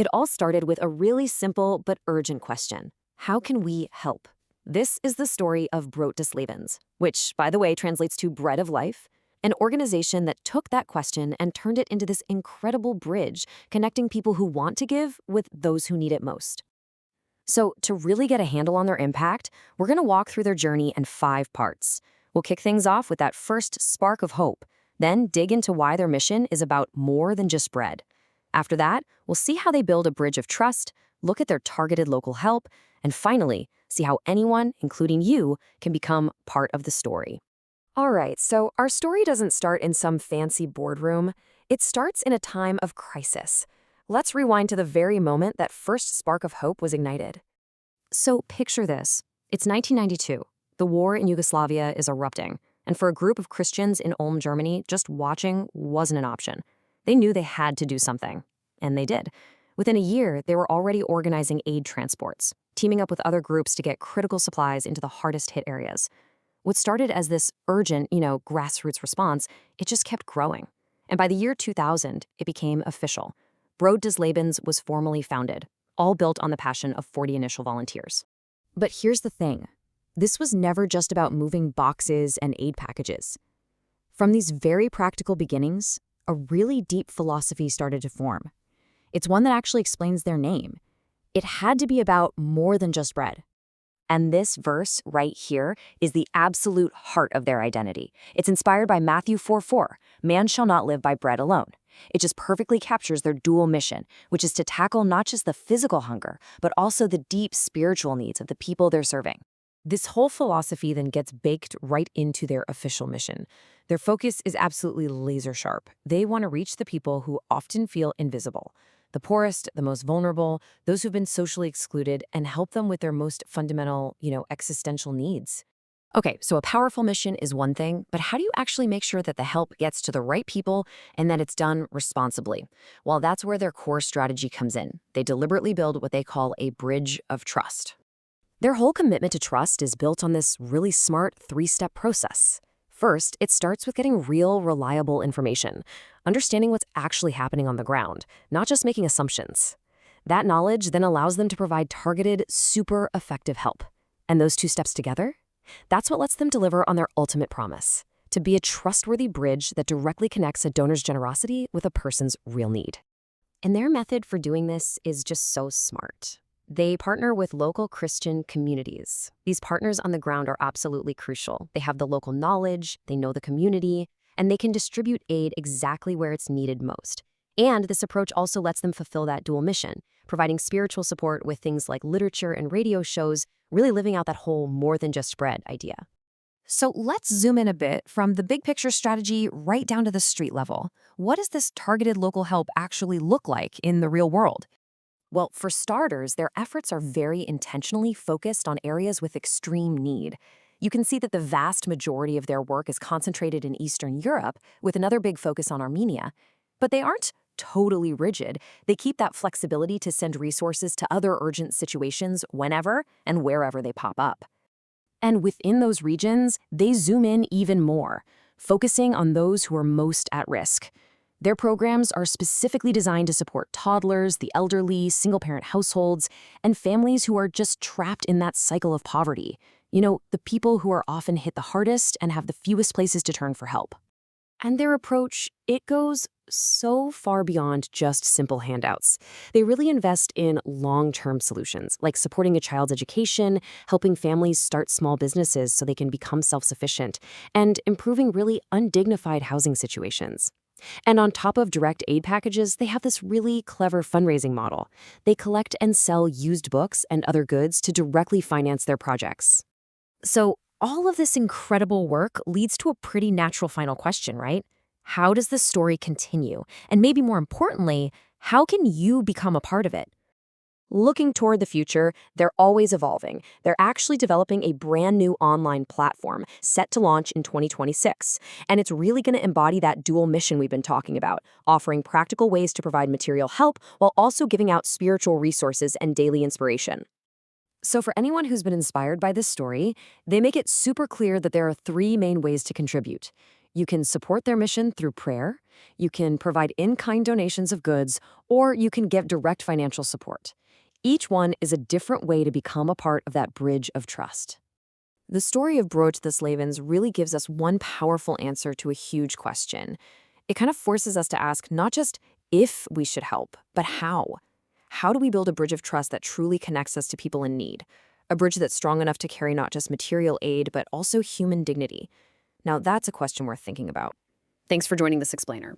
It all started with a really simple but urgent question. How can we help? This is the story of brot-des-lebens, which, by the way, translates to bread of life, an organization that took that question and turned it into this incredible bridge connecting people who want to give with those who need it most. So, to really get a handle on their impact, we're going to walk through their journey in 5 parts. We'll kick things off with that first spark of hope, then dig into why their mission is about more than just bread. After that, we'll see how they build a bridge of trust, look at their targeted local help, and finally, see how anyone, including you, can become part of the story. All right, so our story doesn't start in some fancy boardroom. It starts in a time of crisis. Let's rewind to the very moment that first spark of hope was ignited. So picture this. It's 1992. The war in Yugoslavia is erupting, and for a group of Christians in Ulm, Germany, just watching wasn't an option. They knew they had to do something, and they did. Within a year, they were already organizing aid transports, teaming up with other groups to get critical supplies into the hardest hit areas. What started as this urgent, grassroots response, it just kept growing. And by the year 2000, it became official. Brot-des-Lebens was formally founded, all built on the passion of 40 initial volunteers. But here's the thing. This was never just about moving boxes and aid packages. From these very practical beginnings, a really deep philosophy started to form. It's one that actually explains their name. It had to be about more than just bread. And this verse right here is the absolute heart of their identity. It's inspired by Matthew 4:4, man shall not live by bread alone. It just perfectly captures their dual mission, which is to tackle not just the physical hunger, but also the deep spiritual needs of the people they're serving. This whole philosophy then gets baked right into their official mission. Their focus is absolutely laser sharp. They want to reach the people who often feel invisible, the poorest, the most vulnerable, those who've been socially excluded, and help them with their most fundamental, existential needs. Okay, so a powerful mission is one thing, but how do you actually make sure that the help gets to the right people and that it's done responsibly? Well, that's where their core strategy comes in. They deliberately build what they call a bridge of trust. Their whole commitment to trust is built on this really smart 3-step process. First, it starts with getting real, reliable information, understanding what's actually happening on the ground, not just making assumptions. That knowledge then allows them to provide targeted, super effective help. And those 2 steps together? That's what lets them deliver on their ultimate promise, to be a trustworthy bridge that directly connects a donor's generosity with a person's real need. And their method for doing this is just so smart. They partner with local Christian communities. These partners on the ground are absolutely crucial. They have the local knowledge, they know the community, and they can distribute aid exactly where it's needed most. And this approach also lets them fulfill that dual mission, providing spiritual support with things like literature and radio shows, really living out that whole more than just bread idea. So let's zoom in a bit from the big picture strategy right down to the street level. What does this targeted local help actually look like in the real world? Well, for starters, their efforts are very intentionally focused on areas with extreme need. You can see that the vast majority of their work is concentrated in Eastern Europe, with another big focus on Armenia. But they aren't totally rigid. They keep that flexibility to send resources to other urgent situations whenever and wherever they pop up. And within those regions, they zoom in even more, focusing on those who are most at risk. Their programs are specifically designed to support toddlers, the elderly, single-parent households, and families who are just trapped in that cycle of poverty. The people who are often hit the hardest and have the fewest places to turn for help. And their approach, it goes so far beyond just simple handouts. They really invest in long-term solutions, like supporting a child's education, helping families start small businesses so they can become self-sufficient, and improving really undignified housing situations. And on top of direct aid packages, they have this really clever fundraising model. They collect and sell used books and other goods to directly finance their projects. So all of this incredible work leads to a pretty natural final question, right? How does this story continue? And maybe more importantly, how can you become a part of it? Looking toward the future, they're always evolving. They're actually developing a brand new online platform set to launch in 2026. And it's really going to embody that dual mission we've been talking about, offering practical ways to provide material help while also giving out spiritual resources and daily inspiration. So for anyone who's been inspired by this story, they make it super clear that there are 3 main ways to contribute. You can support their mission through prayer, you can provide in-kind donations of goods, or you can give direct financial support. Each one is a different way to become a part of that bridge of trust. The story of brot-des-Lebens really gives us one powerful answer to a huge question. It kind of forces us to ask not just if we should help, but how. How do we build a bridge of trust that truly connects us to people in need? A bridge that's strong enough to carry not just material aid, but also human dignity. Now, that's a question worth thinking about. Thanks for joining this explainer.